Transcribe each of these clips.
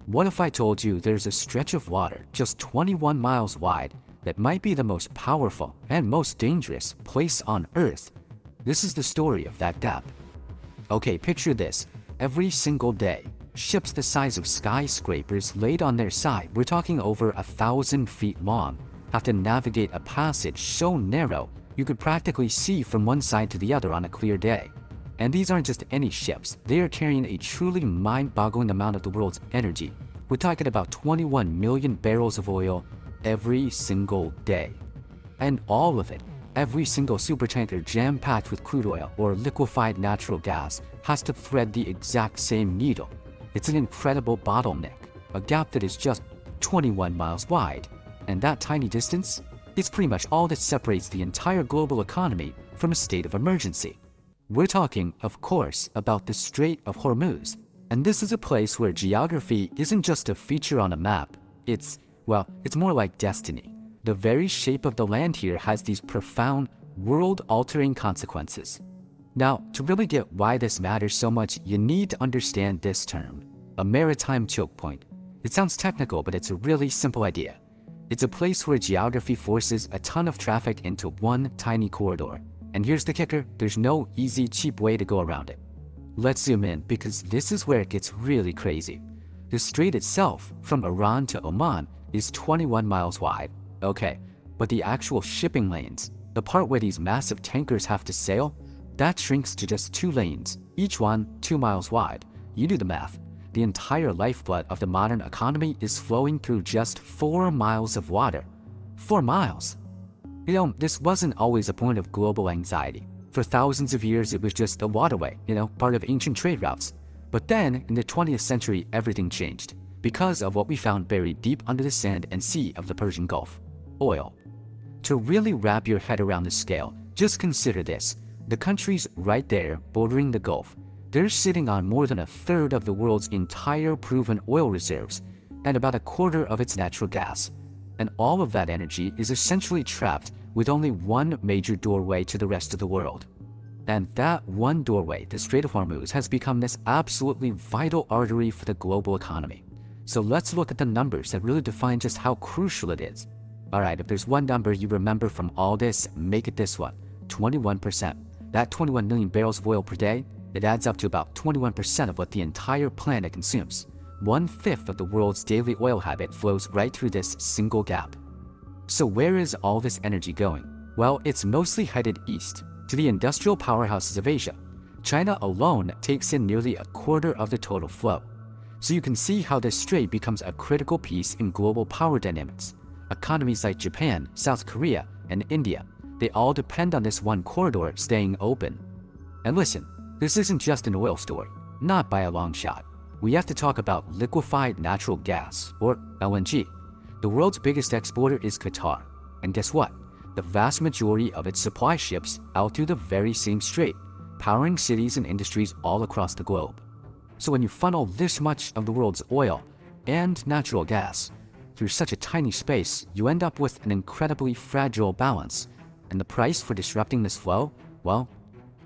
What if I told you there's a stretch of water just 21 miles wide that might be the most powerful and most dangerous place on Earth? This is the story of that gap. Okay, picture this. Every single day, ships the size of skyscrapers laid on their side, we're talking over 1,000 feet long, have to navigate a passage so narrow you could practically see from one side to the other on a clear day. And these aren't just any ships, they are carrying a truly mind-boggling amount of the world's energy. We're talking about 21 million barrels of oil every single day. And all of it, every single supertanker jam-packed with crude oil or liquefied natural gas, has to thread the exact same needle. It's an incredible bottleneck, a gap that is just 21 miles wide. And that tiny distance is pretty much all that separates the entire global economy from a state of emergency. We're talking, of course, about the Strait of Hormuz. And this is a place where geography isn't just a feature on a map. It's more like destiny. The very shape of the land here has these profound, world-altering consequences. Now, to really get why this matters so much, you need to understand this term, a maritime choke point. It sounds technical, but it's a really simple idea. It's a place where geography forces a ton of traffic into one tiny corridor. And here's the kicker, there's no easy, cheap way to go around it. Let's zoom in, because this is where it gets really crazy. The strait itself, from Iran to Oman, is 21 miles wide. Okay, but the actual shipping lanes, the part where these massive tankers have to sail, that shrinks to just 2 lanes, each one 2 miles wide. You do the math. The entire lifeblood of the modern economy is flowing through just 4 miles of water. 4 miles! You know, this wasn't always a point of global anxiety. For thousands of years, it was just a waterway, part of ancient trade routes. But then, in the 20th century, everything changed because of what we found buried deep under the sand and sea of the Persian Gulf: oil. To really wrap your head around the scale, just consider this. The countries right there, bordering the Gulf, they're sitting on more than a third of the world's entire proven oil reserves and about a quarter of its natural gas. And all of that energy is essentially trapped with only one major doorway to the rest of the world. And that one doorway, the Strait of Hormuz, has become this absolutely vital artery for the global economy. So let's look at the numbers that really define just how crucial it is. Alright, if there's one number you remember from all this, make it this one: 21%. That 21 million barrels of oil per day, it adds up to about 21% of what the entire planet consumes. 1/5 of the world's daily oil habit flows right through this single gap. So where is all this energy going? Well, it's mostly headed east, to the industrial powerhouses of Asia. China alone takes in nearly a quarter of the total flow. So you can see how this strait becomes a critical piece in global power dynamics. Economies like Japan, South Korea, and India, they all depend on this one corridor staying open. And listen, this isn't just an oil story, not by a long shot. We have to talk about liquefied natural gas, or LNG. The world's biggest exporter is Qatar. And guess what? The vast majority of its supply ships out through the very same strait, powering cities and industries all across the globe. So when you funnel this much of the world's oil and natural gas through such a tiny space, you end up with an incredibly fragile balance. And the price for disrupting this flow, well,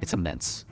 it's immense.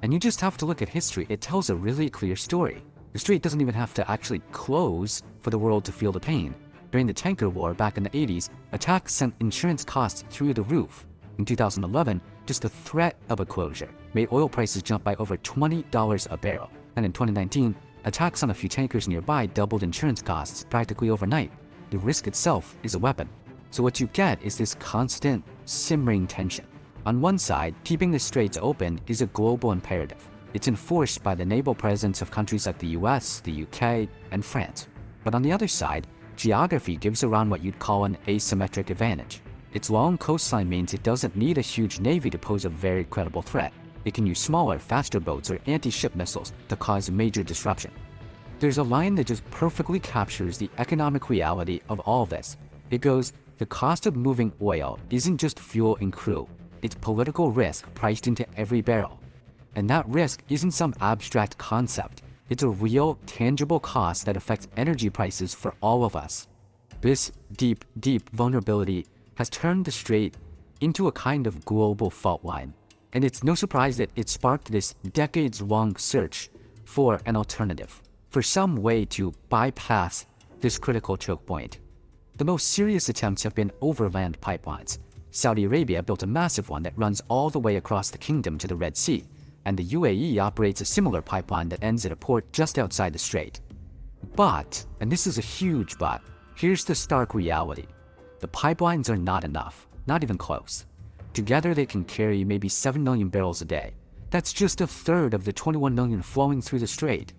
And you just have to look at history. It tells a really clear story. The strait doesn't even have to actually close for the world to feel the pain. During the tanker war back in the 80s, attacks sent insurance costs through the roof. In 2011, just the threat of a closure made oil prices jump by over $20 a barrel. And in 2019, attacks on a few tankers nearby doubled insurance costs practically overnight. The risk itself is a weapon. So what you get is this constant, simmering tension. On one side, keeping the straits open is a global imperative. It's enforced by the naval presence of countries like the US, the UK, and France. But on the other side, geography gives Iran what you'd call an asymmetric advantage. Its long coastline means it doesn't need a huge navy to pose a very credible threat. It can use smaller, faster boats or anti-ship missiles to cause major disruption. There's a line that just perfectly captures the economic reality of all this. It goes, the cost of moving oil isn't just fuel and crew, it's political risk priced into every barrel. And that risk isn't some abstract concept. It's a real, tangible cost that affects energy prices for all of us. This deep, deep vulnerability has turned the strait into a kind of global fault line. And it's no surprise that it sparked this decades-long search for an alternative. for some way to bypass this critical choke point. The most serious attempts have been overland pipelines. Saudi Arabia built a massive one that runs all the way across the kingdom to the Red Sea, and the UAE operates a similar pipeline that ends at a port just outside the strait. But, and this is a huge but, here's the stark reality. The pipelines are not enough, not even close. Together they can carry maybe 7 million barrels a day. That's just a third of the 21 million flowing through the strait.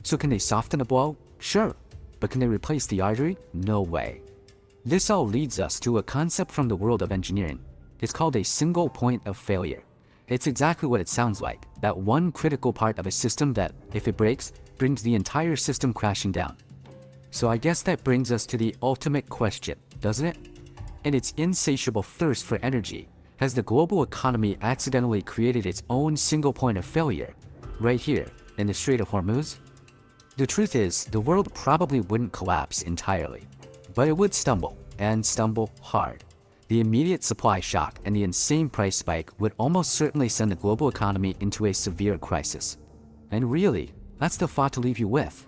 So can they soften the blow? Sure. But can they replace the artery? No way. This all leads us to a concept from the world of engineering. It's called a single point of failure. It's exactly what it sounds like, that one critical part of a system that, if it breaks, brings the entire system crashing down. So I guess that brings us to the ultimate question, doesn't it? In its insatiable thirst for energy, has the global economy accidentally created its own single point of failure, right here, in the Strait of Hormuz? The truth is, the world probably wouldn't collapse entirely, but it would stumble, and stumble hard. The immediate supply shock and the insane price spike would almost certainly send the global economy into a severe crisis. And really, that's the thought to leave you with.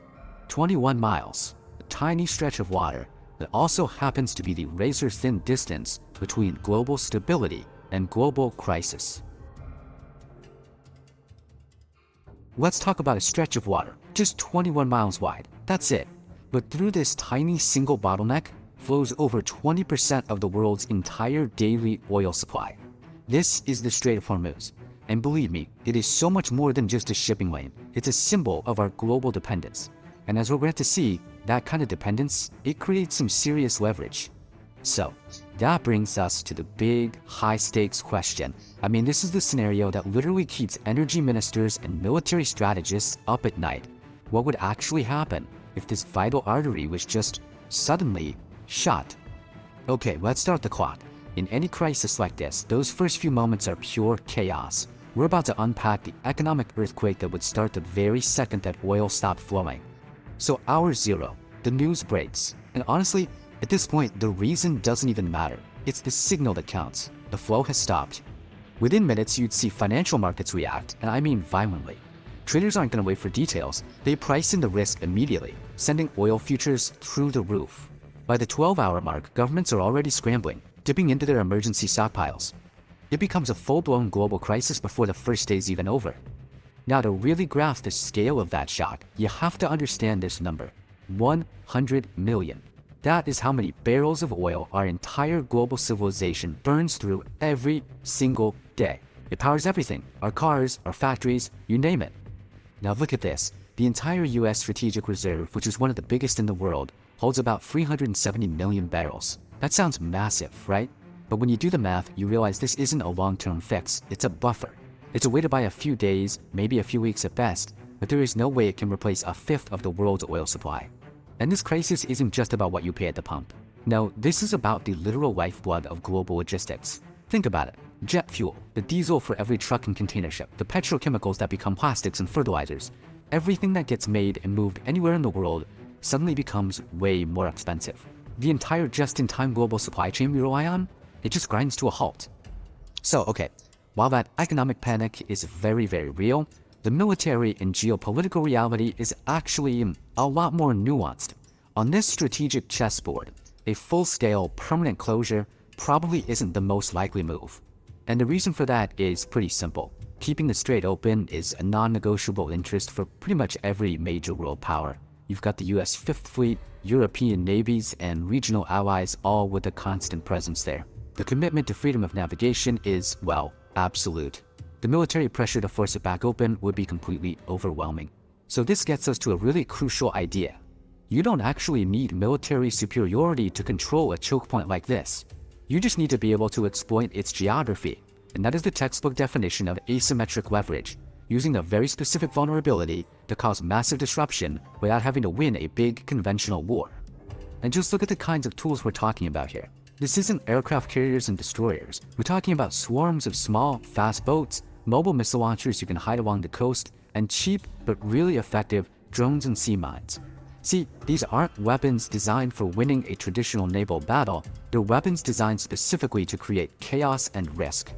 21 miles, a tiny stretch of water that also happens to be the razor-thin distance between global stability and global crisis. Let's talk about a stretch of water, just 21 miles wide, that's it. But through this tiny single bottleneck flows over 20% of the world's entire daily oil supply. This is the Strait of Hormuz. And believe me, it is so much more than just a shipping lane. It's a symbol of our global dependence. And as we're going to see, that kind of dependence, it creates some serious leverage. So, that brings us to the big, high-stakes question. I mean, this is the scenario that literally keeps energy ministers and military strategists up at night. What would actually happen if this vital artery was just suddenly shut? Okay, let's start the clock. In any crisis like this, those first few moments are pure chaos. We're about to unpack the economic earthquake that would start the very second that oil stopped flowing. So hour zero, the news breaks. And honestly, at this point, the reason doesn't even matter. It's the signal that counts. The flow has stopped. Within minutes, you'd see financial markets react, and I mean violently. Traders aren't going to wait for details. They price in the risk immediately, sending oil futures through the roof. By the 12-hour mark, governments are already scrambling, dipping into their emergency stockpiles. It becomes a full-blown global crisis before the first day's even over. Now, to really grasp the scale of that shock, you have to understand this number: 100 million. That is how many barrels of oil our entire global civilization burns through every single day. It powers everything: our cars, our factories, you name it. Now look at this. The entire US Strategic Reserve, which is one of the biggest in the world, holds about 370 million barrels. That sounds massive, right? But when you do the math, you realize this isn't a long-term fix, it's a buffer. It's a way to buy a few days, maybe a few weeks at best, but there is no way it can replace a fifth of the world's oil supply. And this crisis isn't just about what you pay at the pump. No, this is about the literal lifeblood of global logistics. Think about it. Jet fuel, the diesel for every truck and container ship, the petrochemicals that become plastics and fertilizers. Everything that gets made and moved anywhere in the world suddenly becomes way more expensive. The entire just-in-time global supply chain we rely on, it just grinds to a halt. So, okay, while that economic panic is very, very real, the military and geopolitical reality is actually a lot more nuanced. On this strategic chessboard, a full-scale permanent closure probably isn't the most likely move. And the reason for that is pretty simple. Keeping the strait open is a non-negotiable interest for pretty much every major world power. You've got the US Fifth Fleet, European navies, and regional allies all with a constant presence there. The commitment to freedom of navigation is, well, absolute. The military pressure to force it back open would be completely overwhelming. So this gets us to a really crucial idea. You don't actually need military superiority to control a choke point like this. You just need to be able to exploit its geography, and that is the textbook definition of asymmetric leverage, using a very specific vulnerability to cause massive disruption without having to win a big conventional war. And just look at the kinds of tools we're talking about here. This isn't aircraft carriers and destroyers. We're talking about swarms of small, fast boats, mobile missile launchers you can hide along the coast, and cheap but really effective drones and sea mines. See, these aren't weapons designed for winning a traditional naval battle. They're weapons designed specifically to create chaos and risk.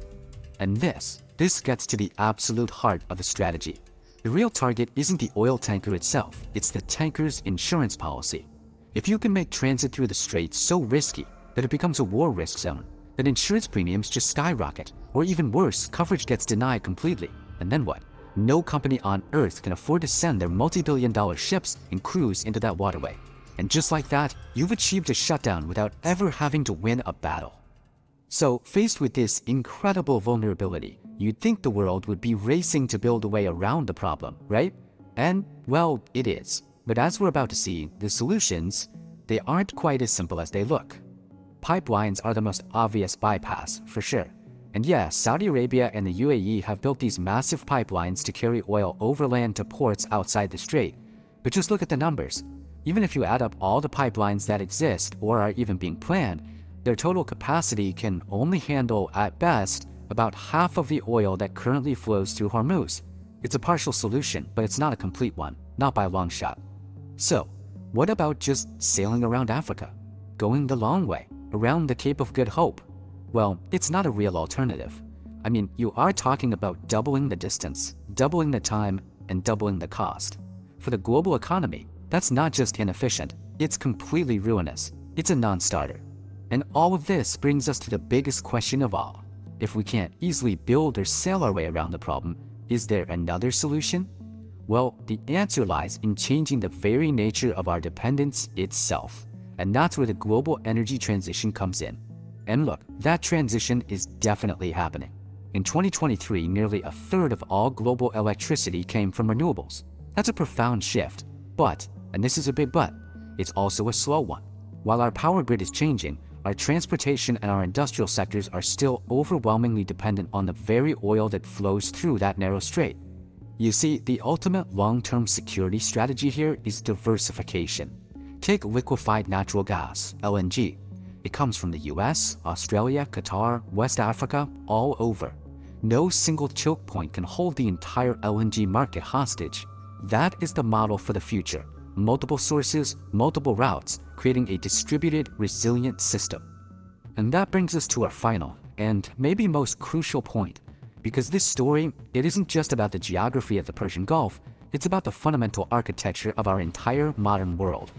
And this gets to the absolute heart of the strategy. The real target isn't the oil tanker itself, it's the tanker's insurance policy. If you can make transit through the strait so risky that it becomes a war risk zone, then insurance premiums just skyrocket, or even worse, coverage gets denied completely. And then what? No company on Earth can afford to send their multi-billion-dollar ships and crews into that waterway. And just like that, you've achieved a shutdown without ever having to win a battle. So, faced with this incredible vulnerability, you'd think the world would be racing to build a way around the problem, right? And, well, it is. But as we're about to see, the solutions, they aren't quite as simple as they look. Pipelines are the most obvious bypass, for sure. And yeah, Saudi Arabia and the UAE have built these massive pipelines to carry oil overland to ports outside the strait. But just look at the numbers. Even if you add up all the pipelines that exist or are even being planned, their total capacity can only handle, at best, about half of the oil that currently flows through Hormuz. It's a partial solution, but it's not a complete one, not by a long shot. So, what about just sailing around Africa? Going the long way, around the Cape of Good Hope? Well, it's not a real alternative. I mean, you are talking about doubling the distance, doubling the time, and doubling the cost. For the global economy, that's not just inefficient, it's completely ruinous. It's a non-starter. And all of this brings us to the biggest question of all. If we can't easily build or sail our way around the problem, is there another solution? Well, the answer lies in changing the very nature of our dependence itself. And that's where the global energy transition comes in. And look, that transition is definitely happening. In 2023, nearly a third of all global electricity came from renewables. That's a profound shift. But, and this is a big but, it's also a slow one. While our power grid is changing, our transportation and our industrial sectors are still overwhelmingly dependent on the very oil that flows through that narrow strait. You see, the ultimate long-term security strategy here is diversification. Take liquefied natural gas, LNG. It comes from the US, Australia, Qatar, West Africa, all over. No single choke point can hold the entire LNG market hostage. That is the model for the future. Multiple sources, multiple routes, creating a distributed, resilient system. And that brings us to our final, and maybe most crucial point. Because this story, it isn't just about the geography of the Persian Gulf, it's about the fundamental architecture of our entire modern world.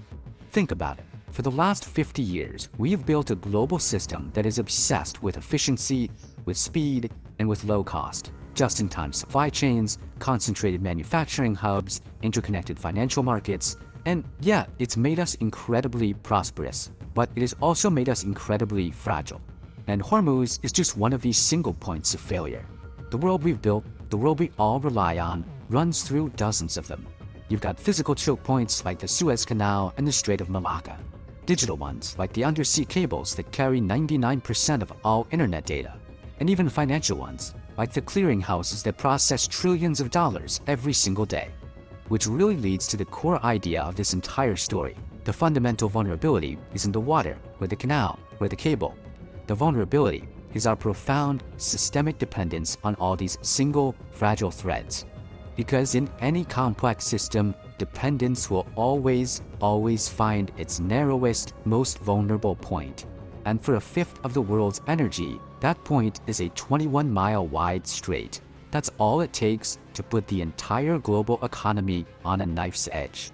Think about it. For the last 50 years, we have built a global system that is obsessed with efficiency, with speed, and with low cost. Just-in-time supply chains, concentrated manufacturing hubs, interconnected financial markets, and yeah, it's made us incredibly prosperous, but it has also made us incredibly fragile. And Hormuz is just one of these single points of failure. The world we've built, the world we all rely on, runs through dozens of them. You've got physical choke points like the Suez Canal and the Strait of Malacca. Digital ones like the undersea cables that carry 99% of all internet data. And even financial ones like the clearinghouses that process trillions of dollars every single day. Which really leads to the core idea of this entire story. The fundamental vulnerability isn't the water, or the canal, or the cable. The vulnerability is our profound, systemic dependence on all these single, fragile threads. Because in any complex system, dependence will always find its narrowest, most vulnerable point. And for a fifth of the world's energy, that point is a 21-mile wide strait. That's all it takes to put the entire global economy on a knife's edge.